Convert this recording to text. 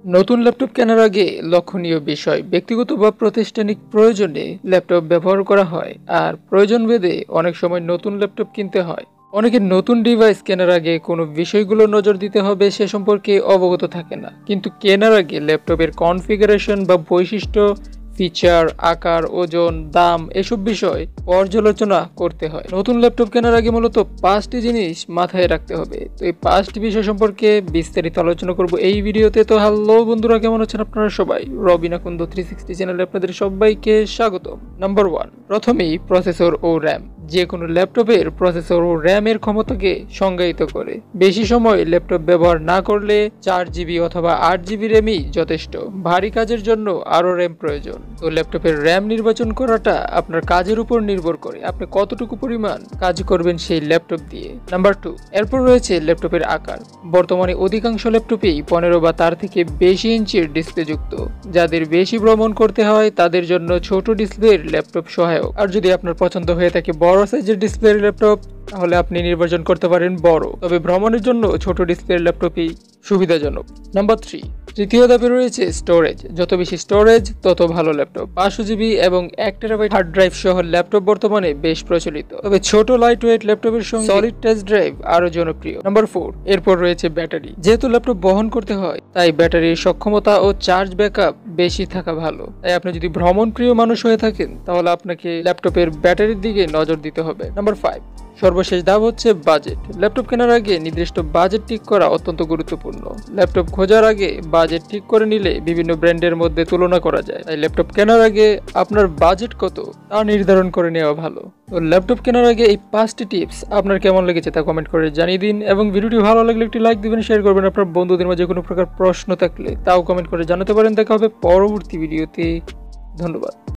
নতুন ল্যাপটপ কেনার আগে লক্ষণীয় বিষয় ব্যক্তিগত বা প্রাতিষ্ঠানিক প্রয়োজনে ল্যাপটপ ব্যবহার করা হয় আর প্রয়োজন ভেদে অনেক সময় নতুন ল্যাপটপ কিনতে হয়। অনেকে নতুন ডিভাইস কেনার আগে কোনো বিষয়গুলো নজর দিতে হবে সে সম্পর্কে অবগত থাকে না, কিন্তু কেনার আগে ল্যাপটপের কনফিগারেশন বা বৈশিষ্ট্য, ফিচার, আকার, ওজন, দাম এসব বিষয় পর্যালোচনা করতে হয়। নতুন ল্যাপটপ কেনার আগে মূলত 5টি জিনিস মাথায় রাখতে হবে। তো এই 5টি বিষয় সম্পর্কে বিস্তারিত আলোচনা করব এই ভিডিওতে। তো হ্যালো বন্ধুরা, কেমন আছেন আপনারা সবাই? রবিন আকন্দ 360 চ্যানেলে আপনাদের সবাইকে স্বাগত। নাম্বার 1, প্রথমেই প্রসেসর ও র্যাম। যে কোনো ল্যাপটপের প্রসেসর ও র্যামের ক্ষমতাকে সংজ্ঞায়িত করে। বেশি সময় ল্যাপটপ ব্যবহার না করলে 4GB অথবা 8GB র্যামই যথেষ্ট। ভারী কাজের জন্য আরও র্যাম প্রয়োজন। তো ল্যাপটপের র্যাম নির্বাচন করাটা আপনার কাজের উপর নির্ভর করে, আপনি কতটুকু পরিমাণ কাজ করবেন সেই ল্যাপটপ দিয়ে। নাম্বার 2, এরপর রয়েছে ল্যাপটপের আকার। বর্তমানে অধিকাংশ ল্যাপটপেই 15 বা তার থেকে বেশি ইঞ্চির ডিসপ্লে যুক্ত। যাদের বেশি ভ্রমণ করতে হয় তাদের জন্য ছোট ডিসপ্লের ল্যাপটপ সহায়ক। আর যদি আপনার পছন্দ হয়ে থাকে বড় সাইজের ডিসপ্লের ল্যাপটপ, তাহলে আপনি নির্বাচন করতে পারেন বড়, তবে ভ্রমণের জন্য ছোট ডিসপ্লের ল্যাপটপই সুবিধাজনক। নাম্বার 3, তৃতীয় ধাপে রয়েছে স্টোরেজ। যত বেশি স্টোরেজ তত ভালো ল্যাপটপ। 500GB এবং 1TB হার্ড ড্রাইভ সহ ল্যাপটপ বর্তমানে বেশ প্রচলিত, তবে ছোট লাইট ওয়েট ল্যাপটপের সঙ্গে সলিড টেস্ট ড্রাইভ আরো জনপ্রিয়। নাম্বার 4, এরপর রয়েছে ব্যাটারি। যেহেতু ল্যাপটপ বহন করতে হয় তাই ব্যাটারির সক্ষমতা ও চার্জ ব্যাকআপ বেশি থাকা ভালো। তাই আপনি যদি ভ্রমণ প্রিয় মানুষ হয়ে থাকেন তাহলে আপনাকে ল্যাপটপের ব্যাটারির দিকে নজর দিতে হবে। নাম্বার 5, সর্বশেষ ধাপ হচ্ছে বাজেট। ল্যাপটপ কেনার আগে নির্দিষ্ট বাজেট ঠিক করা অত্যন্ত গুরুত্বপূর্ণ। ল্যাপটপ খোঁজার আগে বাজেট ঠিক করে নিলে বিভিন্ন ব্র্যান্ডের মধ্যে তুলনা করা যায়। তাই ল্যাপটপ কেনার আগে আপনার বাজেট কত তা নির্ধারণ করে নেওয়া ভালো। তো ল্যাপটপ কেনার আগে এই 5টি টিপস আপনার কেমন লেগেছে তা কমেন্ট করে জানিয়ে দিন, এবং ভিডিওটি ভালো লাগলে একটি লাইক দিবেন, শেয়ার করবেন। আপনার বন্ধুদের মাঝে কোনো প্রকার প্রশ্ন থাকলে তাও কমেন্ট করে জানাতে পারেন। দেখা হবে পরবর্তী ভিডিওতে। ধন্যবাদ।